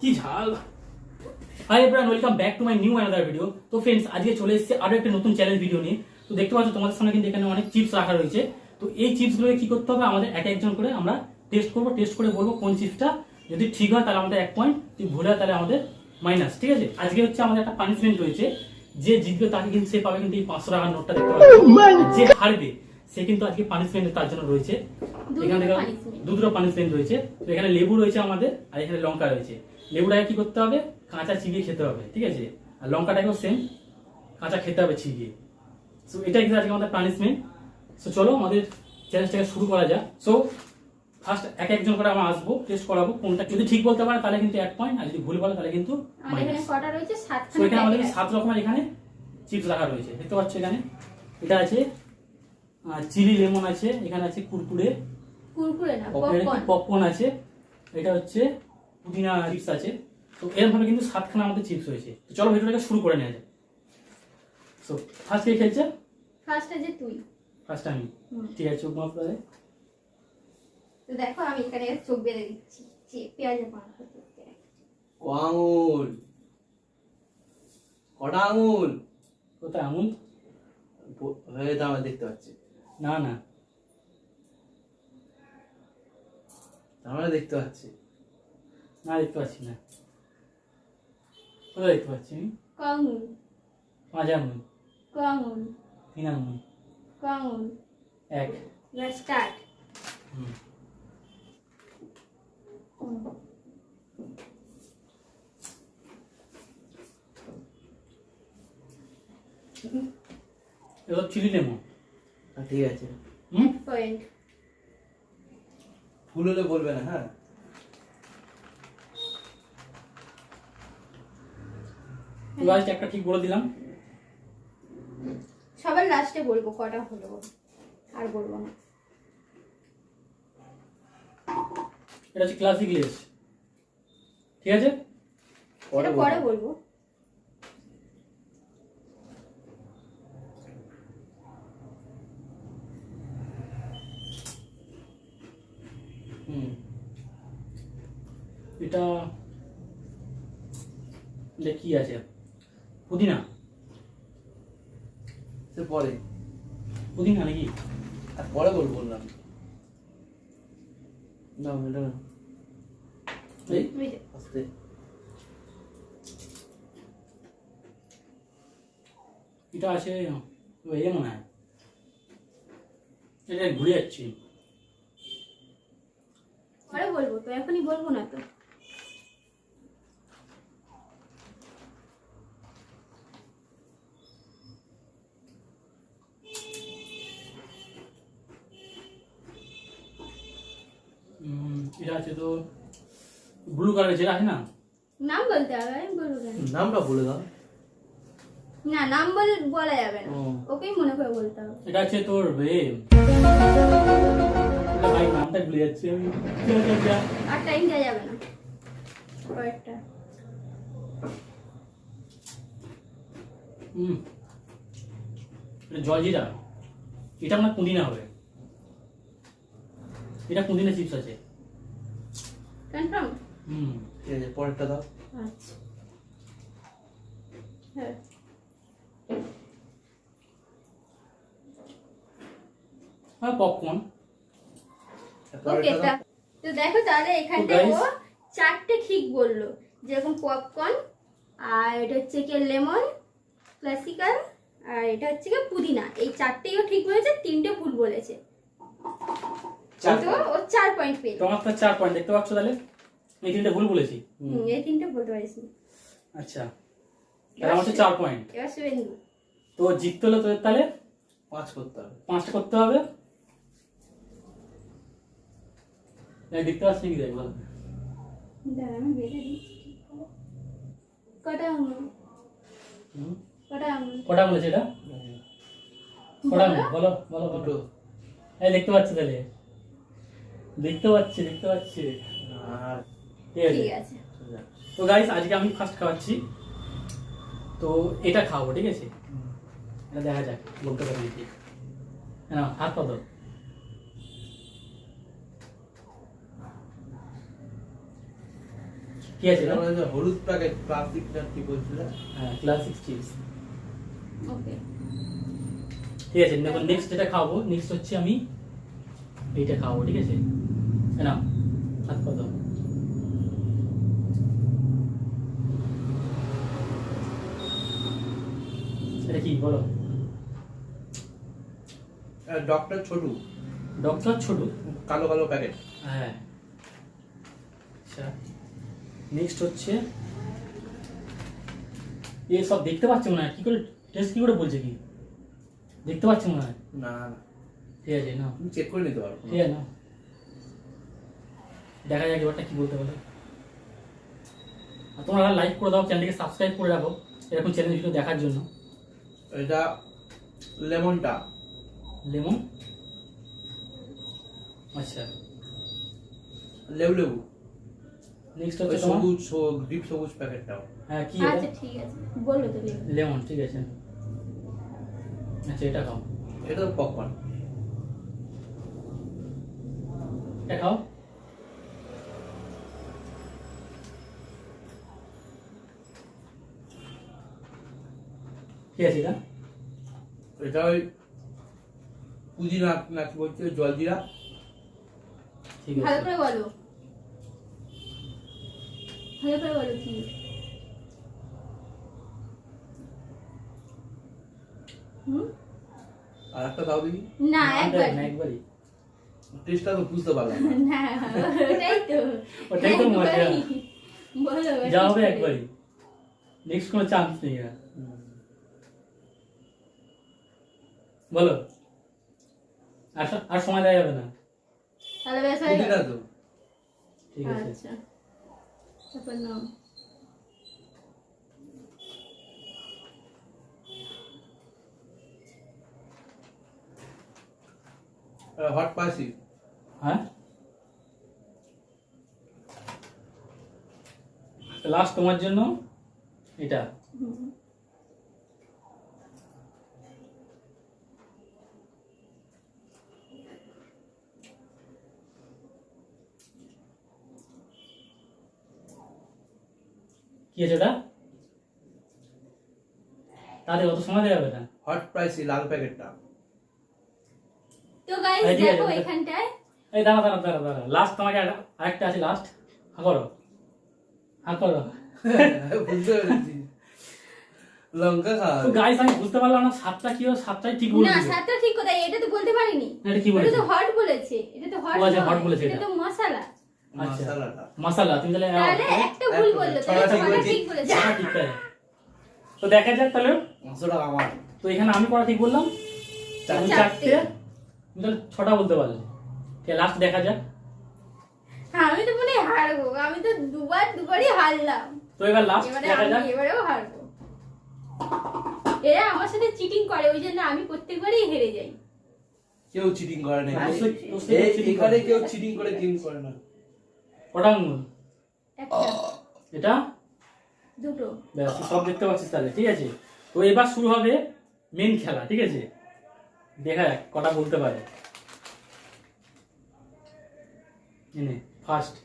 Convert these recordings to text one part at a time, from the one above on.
কি ঝাল। Hi everyone, welcome back to my new another video. তো ফ্রেন্ডস, আজকে চলে এসেছে আরো একটা নতুন চ্যালেঞ্জ ভিডিও নিয়ে। তো দেখতে পাচ্ছ তোমাদের সামনে কিন্তু এখানে অনেক চিপস রাখা রয়েছে। তো এই চিপসগুলোকে কি করতে হবে, আমাদের এক একজন করে আমরা টেস্ট করবো, টেস্ট করে বলবো কোন চিপসটা যদি ঠিক হয় তাহলে আমাদের 1 পয়েন্ট, যদি ভুল হয় তাহলে আমাদের মাইনাস। ঠিক আছে, আজকে হচ্ছে আমাদের একটা পানিশমেন্ট রয়েছে। যে জিতবে তাকে কিন্তু সে পাবে কিন্তু এই 500 টাকার নোটটা দেখতে পাবে। যে হারবে সে কিন্তু আজকে পানিশমেন্ট তার জন্য রয়েছে। এখানে দেখো দুটো পানিশমেন্ট রয়েছে। তো এখানে লেবু রয়েছে আমাদের, আর এখানে লঙ্কা রয়েছে। লেবুটাকে কি করতে হবে, কাঁচা চিবিয়ে খেতে হবে, ঠিক আছে। আর লঙ্কাটাকেও সেম কাঁচা খেতে হবে চিবিয়ে। সো এটাই কিন্তু আজকে আমাদের পানিশমেন্ট। সো চলো আমাদের চ্যালেঞ্জটাকে শুরু করা যাক। সো ফার্স্ট এক একজন করে আমরা আসবো, টেস্ট করাবো, কোনটা যদি ঠিক বলতে পারে তাহলে কিন্তু 1 পয়েন্ট, আর যদি ভুল বলে তাহলে কিন্তু মাইনাস। কটা রয়েছে? 7খানা। সো এখানে আমাদের 7 রকমের এখানে চিপস রাখা রয়েছে, দেখতে পাচ্ছ। এখানে এটা আছে চিলি লেমন আছে, এখানে আছে কুরকুরে, কুরকুরে না, পপকর্ন আছে, এটা হচ্ছে পুদিনা চিপস আছে। তো এরকম ভাবে কিন্তু 7খানা আমাদের চিপস হয়েছে। তো চলো ভিডিওটাকে শুরু করে নেওয়া যায়। সো ফার্স্ট কে খেলছে? ফার্স্ট আছে তুই। ফার্স্ট আমি। ঠিক আছে, চোখ বন্ধ করে। তো দেখো আমি এখানে চোখ বেঁধে দিচ্ছি, পেঁয়াজে পান করতে। আঙুল, কটা আঙুল? কোথায় আঙুল? হয়ে তো আমরা দেখতে পাচ্ছি না না, আমরা দেখতে পাচ্ছি না দেখতে পাচ্ছি না। কোথায় দেখতে পাচ্ছি আমি? কাঙ্গুল, 5 আঙুল, কাঙ্গুল, 3 আঙুল, কাঙ্গুল। 1। স্টার্ট। এটা চিলি লেমন। ঠিক আছে, পয়েন্ট। ফুল হলে বলবে না। হ্যাঁ, লাস্ট একটা ঠিক বলে দিলাম। সবার লাস্টে বলবো কটা হলো, আর বলবো না। এটা হচ্ছে ক্লাসিক লেস, ঠিক আছে। এটা পরে বলবো। এটা কি আছে? পুদিনা। সে পরে, পুদিনা নাকি? আর পরে বললাম না, এটা না। এই আস্তে, এটা আছে এ মনে হয়, এটা ঘুরে যাচ্ছি। পরে বলবো তো, এখনই বলবো না তো। এটা আছে তো ব্লু কালার, যেটা আছে না। নাম বলতে হবে, আমি বলবো কেন? নামটা বলে দাও। না, নাম বলা যাবে না, ওকেই মনে করে বলতে হবে। এটা আছে তোর ভাই, নামটা ভুলে যাচ্ছি আমি। আর টাইম দেওয়া যাবে না। পরেরটা। এটা জলজিরা। এটা আমার পুদিনা হবে। এটা পুদিনা চিপস আছে। কনফার্ম? ঠিক আছে, পরেরটা দাও। আচ্ছা, হ্যাঁ। পপকর্ন। ওকে, তো দেখো তাহলে এখানটায় ও 4টে ঠিক বললো, যেরকম পপকর্ন, আর এটা হচ্ছে কি লেমন, ক্লাসিক্যাল, আর এটা হচ্ছে কি পুদিনা। এই 4টেই ও ঠিক বলেছে, 3টে ভুল বলেছে। তো ও 4 পয়েন্ট পেল। তোমার তো 4 পয়েন্ট, দেখতে পাচ্ছ। তাহলে এই 3টে ভুল বলেছি। এই 3টে বলতে পারিস না। আচ্ছা, তাহলে আমার 4 পয়েন্ট। এবার শুভেন্দু। তো জিততে হলে তোদের তাহলে 5 করতে হবে। 5টা করতে হবে। দেখতে পাচ্ছি কি দেখবো? আমি বেঁধে দিচ্ছি। কটা আঙুল? কটা আঙুল? কটা বলেছে এটা? কটা আঙুল? বলো বলো। দুটো। এই দেখতে পাচ্ছি, তাহলে দেখতে পাচ্ছি। আর ঠিক আছে। তো গাইস, আজকে আমি ফার্স্ট খাওয়াচ্ছি। তো এটা খাবো, ঠিক আছে। এটা দেখা যাক বলতে পারি নাকি। না, হাত পাতো। কি আছে এটা? এটা হচ্ছে হলুদ প্যাকেট প্লাস্টিকটা কি বলছিল? হ্যাঁ ক্লাসিক চিপস। ওকে ঠিক আছে, দেখো নেক্সট যেটা খাবো, নেক্সট হচ্ছে আমি এইটা খাবো, ঠিক আছে? না হাত কত এটা কি বলো? Doctor Chhotu, doctor Chhotu. কালো কালো প্যাকেট। হ্যাঁ আচ্ছা, নেক্সট হচ্ছে এই সব দেখতে পাচ্ছি মনে হয়, কি করে টেস্ট কি করে বলছে, কি দেখতে পাচ্ছি মনে হয়? না না, ঠিক আছে না, তুমি চেক করে নিতে পারো। ঠিক আছে না, দেখা যাক এবারটা কি বলতে পারে। আর তোমরা লাইক করে দাও, চ্যানেলটিকে সাবস্ক্রাইব করে রাখো এরকম চ্যানেল ভিডিও দেখার জন্য। এটা লেমনটা। লেমন, আচ্ছা। লেবু লেবু। নেক্সট ওই হচ্ছে তোমার, সবুজ ডিপ সবুজ প্যাকেটটাও। হ্যাঁ কি আচ্ছা এটা? ঠিক আছে বলো তো লেবু। লেমন, ঠিক আছে। আচ্ছা এটা খাও, এটা তো পপকর্ন। এটা খাও। কি আছে এটা? এটা ওই পুদিনা না কি বলছে, জলজিরা। ঠিক ভালো আছে, করে বলো, ভালো করে বলো কি। হুম আর একটা দাও দেখি, না একবার না একবারই। টেস্টটা তো বুঝতে পারলাম না। না ওটাই তো, ওটাই তো মজা। একবারই। বলো এবার যা কি হবে করে। একবারই, নেক্সট কোনো চান্স নেই আর। বলো, আর সময় দেওয়া যাবে না। তাহলে ব্যাস হয়ে গেল। পুদিনা তো। ঠিক আছে, আচ্ছা তারপর নাও। Hot spicy. হ্যাঁ লাস্ট তোমার জন্য এটা। হুম। কি আছে ওটা? তাহলে অত সময় দেওয়া যাবে না। হট স্পাইসি লাল প্যাকেটটা। তো গাইস এই ঠিক আছে, দেখো ওটা- এখানটায় এই দাঁড়া দাঁড়া দাঁড়া দাঁড়া, লাস্ট তোমাকে আরেকটা আছে, লাস্ট হা করো, হা করো। বুঝতে পেরেছি, লঙ্কা খাওয়া। তো গাইস আমি বুঝতে পারলাম না সাতটা কি হবে, সাতটাই ঠিক বলে না দিল। সাতটা ঠিক কথা, এটা তো বলতে পারিনি। এটা কি এটা বলেছে? তো হট বলেছে, এটা তো হট ও আচ্ছা, hot নয়, বলেছে এটা এটা। তো মশলা। আচ্ছা মশলাটা। মশলা, তুমি তাহলে তাহলে একটা ভুল বললো, তাহলে ছটা ঠিক ছটা বলেছি। ঠিক বলেছে। ছটা ঠিক আছে। তো দেখা যাক তাহলে। মশলাটা আমার। তো এখানে আমি কটা ঠিক বললাম, তুমি চারটে। চারটে, তুমি তাহলে ছটা বলতে পারলে। ঠিক লাস্ট দেখা যাক। আমি তো মনে হয় হারবো, আমি তো দুবারই হারলাম। তো এবার লাস্ট এবারে দেখা যাক। আমি এবারেও হারবো। এরা আমার সাথে চিটিং করে, ওই জন্য আমি প্রত্যেকবারই হেরে যাই। কেউ চিটিং করে না। অবশ্যই cheating এখানে করে। কেউ চিটিং করে গেম করে না। কটা আঙুল? একটা এটা দুটো। ব্যাস, সব দেখতে পাচ্ছিস তাহলে, ঠিক আছে? তো এবার শুরু হবে মেন খেলা, ঠিক আছে? দেখা যাক কটা বলতে পারে। এনে ফার্স্ট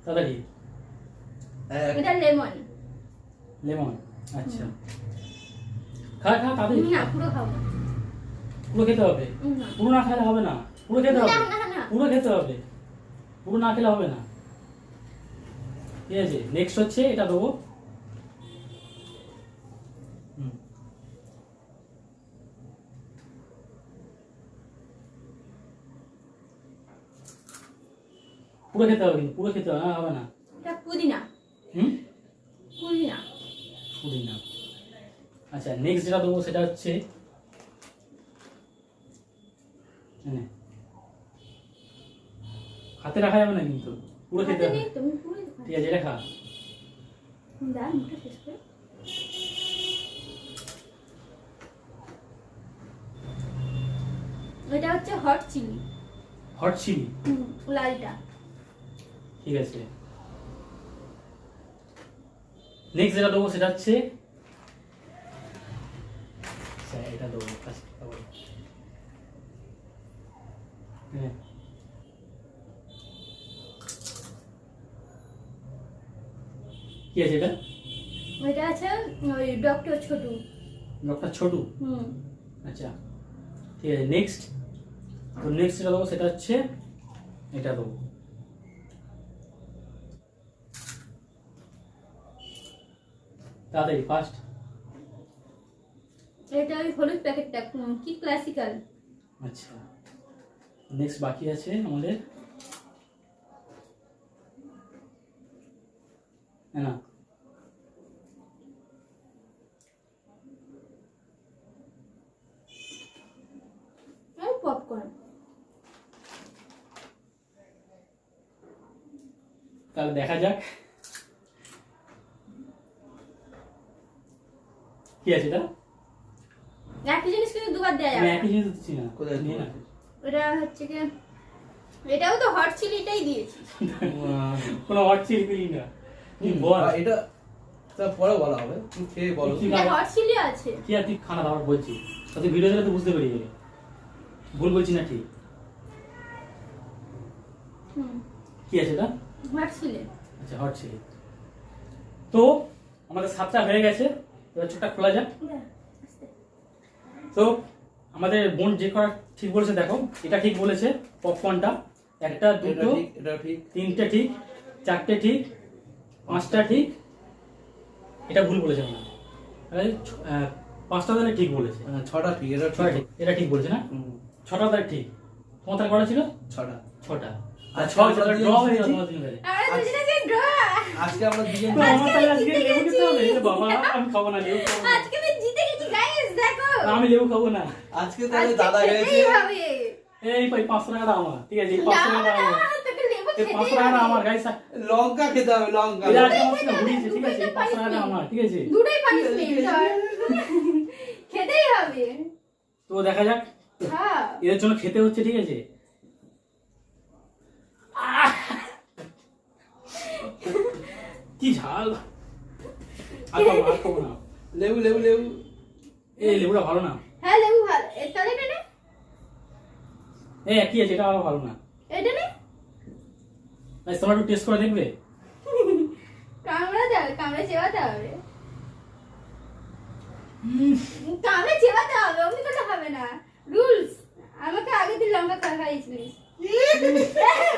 তাড়াতাড়ি। এটা লেমন। লেমন, আচ্ছা। খা খা তাড়াতাড়ি না খা। পুরো খাবো। পুরো খেতে হবে। না পুরো না খেলে হবে না, পুরো খেতে হবে। না, না। পুরো খেতে হবে, পুরো না খেলে হবে না। ঠিক আছে, নেক্সট হচ্ছে এটা দেবো। হুম। পুরো খেতে হবে, কিন্তু পুরো খেতে হবে, না হবে না। এটা পুদিনা। হুম, পুদিনা। পুদিনা। আচ্ছা নেক্সট যেটা দেবো সেটা হচ্ছে নে। হাতে রাখা যাবে না কিন্তু, পুরো খেতে হাতে হবে। নেই, তুমি পুরো খাও। ঠিক আছে, এটা খা। দাঁড়া, মুখটা শেষ করে। এটা হচ্ছে হট চিলি। হট চিলি, লালটা। ঠিক আছে। নেক্সট যেটা দেবো সেটা হচ্ছে আচ্ছা, এটা দেবো আচ্ছা, তারপরে। হ্যাঁ। কি আছে এটা? এটা আছে ওই ডক্টর ছোটু। ডক্টর ছোটু। হুম। আচ্ছা ঠিক আছে, নেক্সট। তো নেক্সট যেটা দেবো সেটা হচ্ছে এটা দেবো। তাড়াতাড়ি ফার্স্ট। এটা ওই হলুদ প্যাকেটটা কি ক্লাসিক্যাল। আচ্ছা নেক্সট বাকি আছে আমাদের না আর পপকর্ন। তাহলে দেখা যাক কি আছে এটা। একই জিনিস কিন্তু দুবার দেয়া আমি যাবে একই জিনিস দিচ্ছি না, কোথায় নিয়ে না। এটা হচ্ছে কি এটাও তো হট চিলিটাই দিয়েছি। কোনো হট চিলি পেলি না। তুই বল এটা তা পরে বলা হবে, তুমি খেয়ে বলো। কি এটা হট চিলি আছে। কি আর তুই খানা দাবার বলছি, তুই ভিডিও দেখলে তো বুঝতে পেরে যাবে ভুল বলছি না ঠিক। হুম। কি আছে এটা? Hot chili. আচ্ছা হট চিলি। তো আমাদের 7টা হয়ে গেছে, এবার ছোটটা খোলা যাক। তো আমাদের বোন যে করা ঠিক বলেছে, দেখো এটা ঠিক বলেছে। পপকর্নটা একটা, এটা দুটো, ঠিক, এটা ঠিক। 3টে ঠিক, 4টে ঠিক, 5টা ঠিক। এটা ভুল বলেছে না, 5টা তাহলে ঠিক বলেছে। 6টা ঠিক, এটা 6টা ঠিক, এটা ঠিক বলেছে না? হুম, 6টা তাহলে ঠিক। তোমার তাহলে করা ছিল 6টা। 6টা। আর আজকে 6 আমরা তাহলে দুজন ড্র হয়ে গেল জিতেছি। তোমার দুজনের। আমরা দুজনে যে ড্র। আজকে আমরা দুজন তো আমার তাহলে আজকে জিতে লেবু খেতে হবে? গেছি। এ বাবা, আমি খাবো না, লেবু খাবো না। আজকে আমি জিতে গেছি গাইস, দেখো। আমি লেবু খাবো না। আজকে তাহলে আজকে দাদা গেছে। খেতেই হবে। এই 500 টাকাটা আমার, ঠিক আছে? এই 500 না, টাকাটা আমার, না, তোকে লেবু এই 500 খেতেই টাকাটা হবে। আমার গাইস। লঙ্কা খেতে হবে, লঙ্কা। এটা আজকে আমার সাথে ঘুরিয়েছে, ঠিক আছে? এই 500 টাকাটা আমার, ঠিক আছে? দুটোই পানিশমেন্ট ধর। খেতেই হবে। তো দেখা যাক, হ্যাঁ। এদের জন্য খেতে হচ্ছে, ঠিক আছে? আহ! কি ঝাল। আর খাবো না। লেবু লেবু লেবু। এই লেবুটা ভালো না। হ্যাঁ লেবু ভালো। তাহলে এটা নে। এই কি আছে, এটা আরো ভালো না। এটা নে। গাইস তোমরা একটু টেস্ট করে দেখবে। কামড়া চেবাতে হবে। কামড়া চেবাতে হবে, অমনি করলে হবে না। রুলস। আমাকে আগে দিন লঙ্কা খাইছিলিস।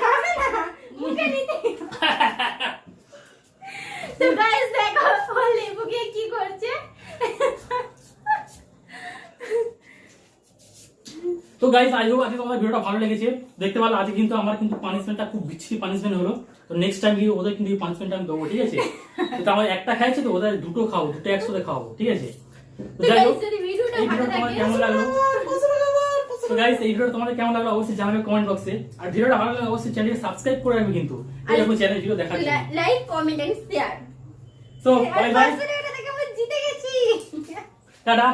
হবে না, মুখে নিতে। তো গাইস দেখো ও লেবুকে কি করছে। তো গাইস আই হোপ আজকে তোমাদের ভিডিওটা ভালো লেগেছে। দেখতে পারলে আজকে কিন্তু আমার কিন্তু পানিশমেন্টটা খুব বিচ্ছিরি পানিশমেন্ট হলো। তো নেক্সট টাইম গিয়ে ওদের কিন্তু এই পানিশমেন্টটা আমি দেবো, ঠিক আছে? তো আমার একটা খাইছে, তো ওদের দুটো খাবো, দুটো একসাথে খাবো, ঠিক আছে? তো যাই হোক, যদি ভিডিওটা এই ভালো ভিডিও তোমার লাগে কেমন লাগলো? তো গাইস এই ভিডিও তোমাদের কেমন লাগলো অবশ্যই জানাবে কমেন্ট বক্সে। আর ভিডিওটা ভালো লাগলে অবশ্যই চ্যানেলকে সাবস্ক্রাইব করে রাখবে কিন্তু এরকম চ্যানেল ভিডিও দেখার জন্য। Like comment and share. So bye bye, জিতে গেছি। টাটা।